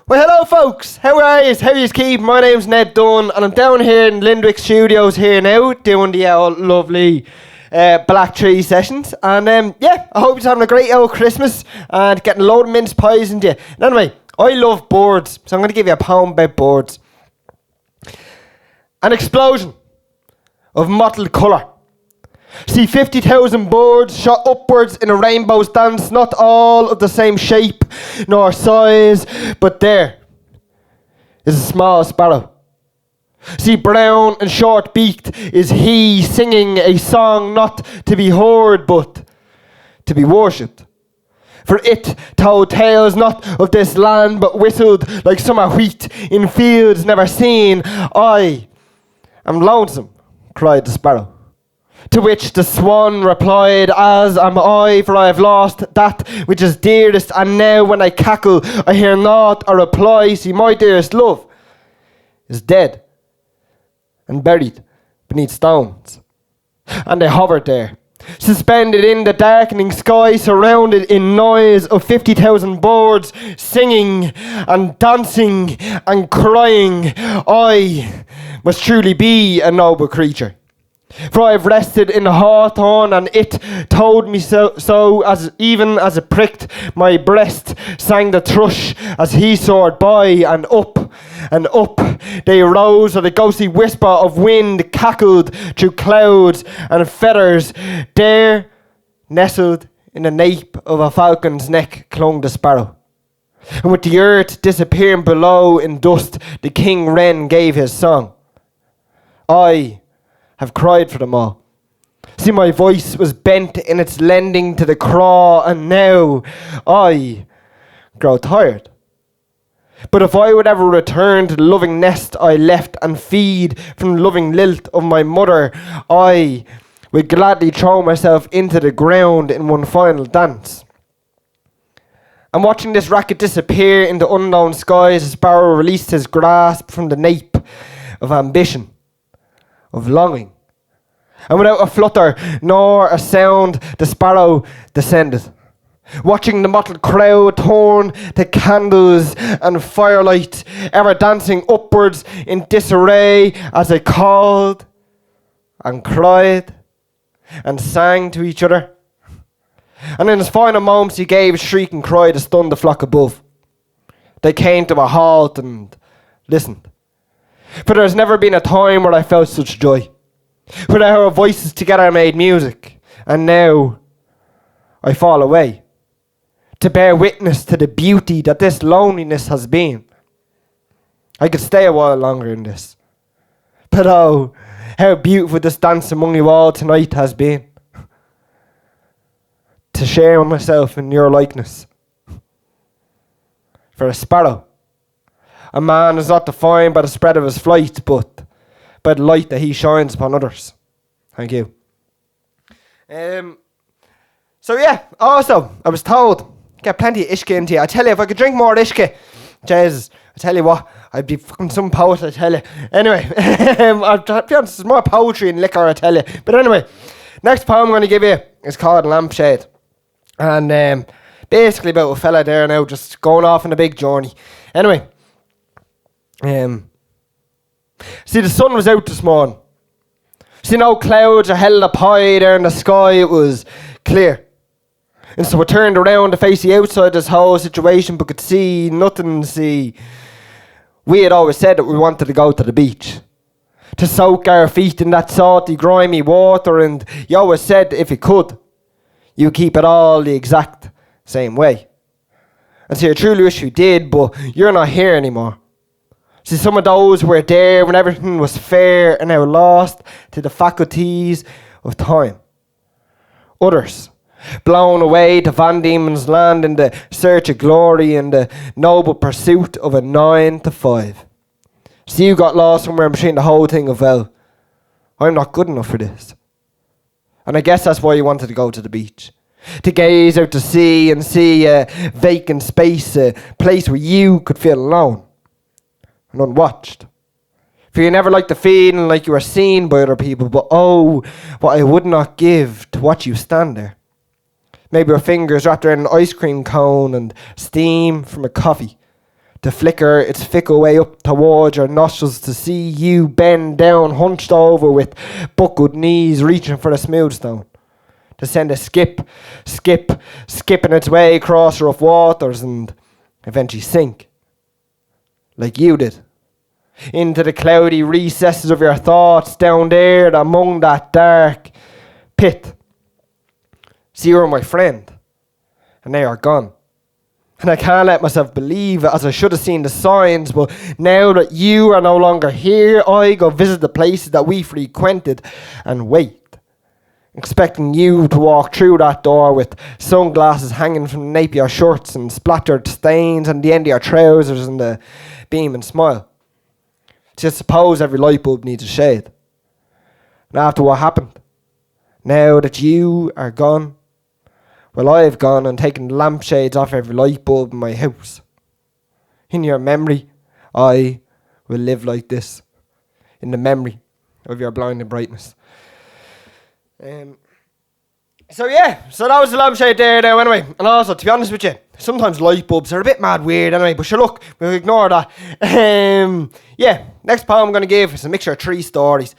Well, hello folks, how are yous? How yous keep? My name's Ned Dunn and I'm down here in Lindwick Studios here now doing the lovely Black Tree sessions. And I hope you're having a great old Christmas and getting a load of mince pies into you. And anyway, I love birds, so I'm going to give you a poem about birds. An explosion of mottled colour. See 50,000 birds shot upwards in a rainbow's dance, not all of the same shape nor size, but there is a small sparrow. See, brown and short-beaked is he, singing a song not to be heard but to be worshipped. For it told tales not of this land but whistled like summer wheat in fields never seen. I am lonesome, cried the sparrow. To which the swan replied, as am I, for I have lost that which is dearest, and now when I cackle I hear naught or reply. See, my dearest love is dead and buried beneath stones. And I hovered there, suspended in the darkening sky, surrounded in noise of 50,000 birds, singing and dancing and crying. I must truly be a noble creature. For I have rested in the hawthorn, and it told me so as even as it pricked my breast, sang the thrush as he soared by, and up they rose, or the ghostly whisper of wind cackled through clouds and feathers. There, nestled in the nape of a falcon's neck, clung the sparrow. And with the earth disappearing below in dust, the king wren gave his song. I have cried for them all. See, my voice was bent in its lending to the craw, and now I grow tired. But if I would ever return to the loving nest I left and feed from the loving lilt of my mother, I would gladly throw myself into the ground in one final dance. And watching this racket disappear into unknown skies, the sparrow released his grasp from the nape of ambition, of longing. And without a flutter nor a sound, the sparrow descended, watching the mottled crowd turn to candles and firelight, ever dancing upwards in disarray as they called and cried and sang to each other. And in his final moments he gave a shriek and cry to stun the flock above. They came to a halt and listened. For there has never been a time where I felt such joy, where our voices together made music, and now I fall away to bear witness to the beauty that this loneliness has been. I could stay a while longer in this, but oh, how beautiful this dance among you all tonight has been. To share myself in your likeness. For a sparrow, a man is not defined by the spread of his flight, but by the light that he shines upon others. Thank you. Also, I was told, get plenty of ishka into you. I tell you, if I could drink more ishka, Jesus, I tell you what, I'd be fucking some poet, I tell you. Anyway, I'll be honest, there's more poetry in liquor, I tell you. But anyway, next poem I'm going to give you is called Lampshade. And basically about a fella there now just going off on a big journey. Anyway, see, the sun was out this morning. See, no clouds are held up high there in the sky. It was clear. And so I turned around to face the outside of this whole situation, but could see nothing. See, we had always said that we wanted to go to the beach, to soak our feet in that salty, grimy water, and you always said if you could, you keep it all the exact same way. And see, I truly wish you did, but you're not here anymore. See, some of those were there when everything was fair and now lost to the faculties of time. Others, blown away to Van Diemen's Land in the search of glory and the noble pursuit of a 9 to 5. See, you got lost somewhere in between the whole thing of, well, I'm not good enough for this. And I guess that's why you wanted to go to the beach. To gaze out to sea and see a vacant space, a place where you could feel alone and unwatched. For you never liked the feeling like you were seen by other people, but oh, what I would not give to watch you stand there. Maybe your fingers wrapped around an ice cream cone and steam from a coffee to flicker its fickle way up towards your nostrils, to see you bend down, hunched over with buckled knees, reaching for the smooth stone, to send a skipping its way across rough waters and eventually sink, like you did, into the cloudy recesses of your thoughts, down there among that dark pit. So you were my friend, and they are gone. And I can't let myself believe it, as I should have seen the signs, but now that you are no longer here, I go visit the places that we frequented and wait, expecting you to walk through that door with sunglasses hanging from the nape of your shorts and splattered stains on the end of your trousers and the beaming smile. Just suppose every light bulb needs a shade. And after what happened, now that you are gone, well, I've gone and taken the lampshades off every light bulb in my house. In your memory, I will live like this, in the memory of your blinding brightness. So that was the lampshade there now anyway. And also, to be honest with you, sometimes light bulbs are a bit mad weird anyway, but sure, look, we'll ignore that. Next poem I'm going to give is a mixture of 3 stories.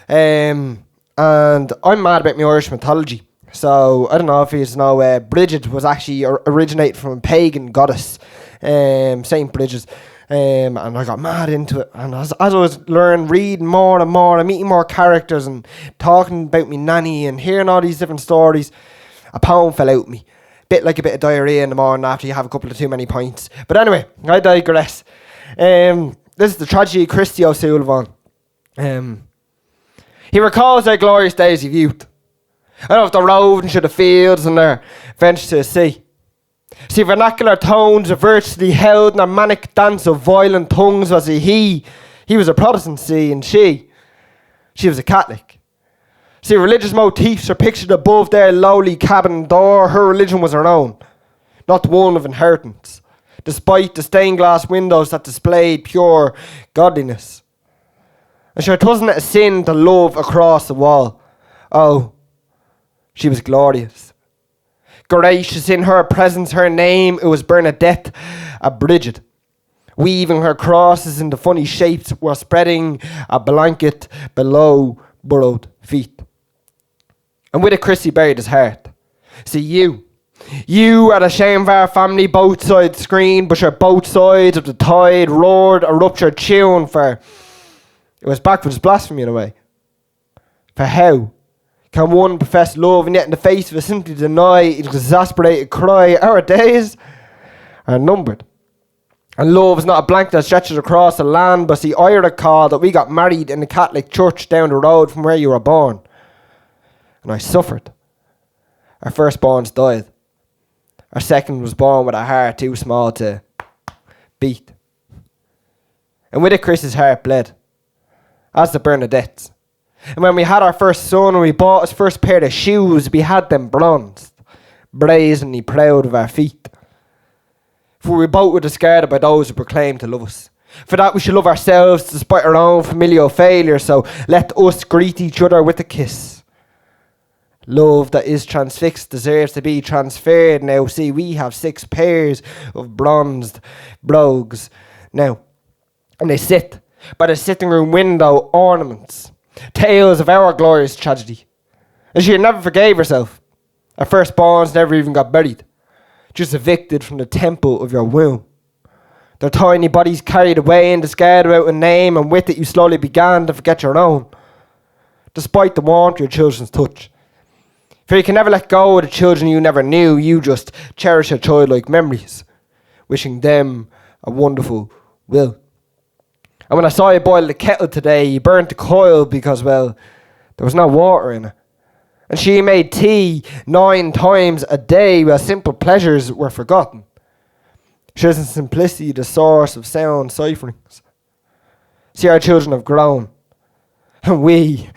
And I'm mad about my Irish mythology. So, I don't know if you know, Bridget was actually originated from a pagan goddess, Saint Bridget. And I got mad into it. And as I was reading more and more, and meeting more characters, and talking about me nanny, and hearing all these different stories, a poem fell out of me. Bit like a bit of diarrhea in the morning after you have a couple of too many pints. But anyway, I digress. This is the tragedy of Christy O'Sullivan. He recalls their glorious days of youth. I don't know if they're roving through the fields and their ventures to the sea. See, vernacular tones are virtually held in a manic dance of violent tongues, was he was a Protestant, see, and she was a Catholic. See, religious motifs are pictured above their lowly cabin door. Her religion was her own, not one of inheritance, despite the stained glass windows that displayed pure godliness. And sure, it wasn't a sin to love across the wall. Oh, she was glorious. Gracious in her presence, her name, it was Bernadette, a Bridget. Weaving her crosses into funny shapes while spreading a blanket below burrowed feet. And with it, Christy buried his heart. See, you are the shame of our family, both sides screamed, but sure, both sides of the tide roared a ruptured tune, for it was backwards blasphemy in a way. For how can one profess love and yet in the face of it simply deny its exasperated cry? Our days are numbered. And love is not a blanket that stretches across the land, but see, I recall that we got married in the Catholic church down the road from where you were born. And I suffered. Our firstborns died. Our second was born with a heart too small to beat. And with it, Chris's heart bled, as the Bernadette's. And when we had our first son and we bought his first pair of shoes, we had them bronzed, brazenly proud of our feet. For we both were discarded by those who proclaimed to love us. For that we should love ourselves despite our own familial failure, so let us greet each other with a kiss. Love that is transfixed deserves to be transferred. Now see, we have 6 pairs of bronzed brogues now, and they sit by the sitting room window, ornaments, tales of our glorious tragedy. And she never forgave herself. Our firstborns never even got buried, just evicted from the temple of your womb. Their tiny bodies carried away and discarded without a name, and with it you slowly began to forget your own, despite the warmth of your children's touch. For you can never let go of the children you never knew. You just cherish your childlike memories, wishing them a wonderful will. And when I saw you boil the kettle today, you burnt the coil because, well, there was no water in it. And she made tea 9 times a day while simple pleasures were forgotten. She is in simplicity the source of sound cipherings. See, our children have grown. And we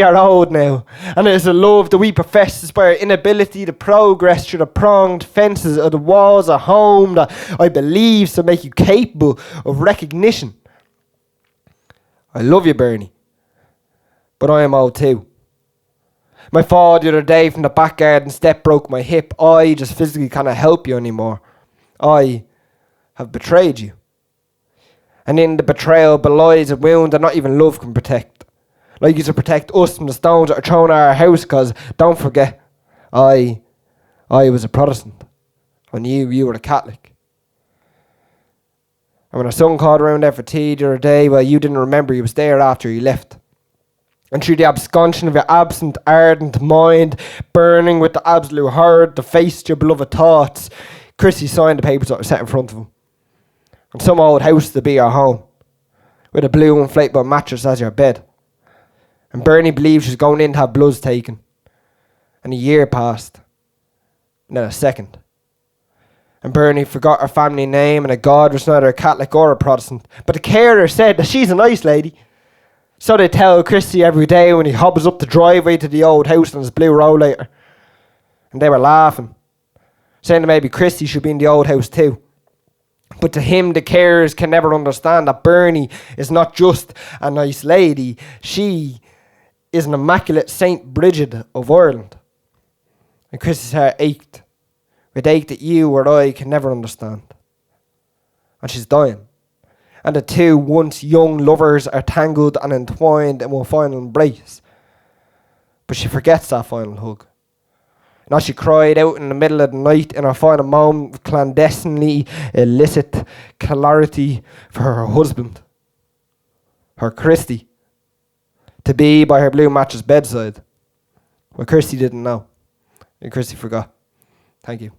are old now. And it is a love that we profess despite our inability to progress through the pronged fences of the walls of home that I believe to make you capable of recognition. I love you, Bernie, but I am old too. My fall the other day from the back garden step broke my hip. I just physically cannot help you anymore. I have betrayed you. And in the betrayal, belies, and wound that not even love can protect. Like you to protect us from the stones that are thrown at our house, because don't forget, I was a Protestant. And you were a Catholic. And when our son called around there for tea the other day, well, you didn't remember he was there after he left. And through the absconsion of your absent, ardent mind, burning with the absolute horror to face your beloved thoughts, Christy signed the papers that were set in front of him. And some old house to be your home, with a blue inflatable mattress as your bed. And Bernie believed she was going in to have bloods taken. And a year passed. And then a second. And Bernie forgot her family name, and a god was neither a Catholic or a Protestant. But the carer said that she's a nice lady. So they tell Christy every day when he hobbles up the driveway to the old house in his blue rollator. And they were laughing, saying that maybe Christy should be in the old house too. But to him, the carers can never understand that Bernie is not just a nice lady. She is an immaculate Saint Bridget of Ireland. And Christy's heart ached. With ache that you or I can never understand. And she's dying. And the two once young lovers are tangled and entwined in one final embrace. But she forgets that final hug. And as she cried out in the middle of the night in her final moment of clandestinely illicit clarity for her husband, her Christy, to be by her blue mattress bedside. Well, Christy didn't know. And Christy forgot. Thank you.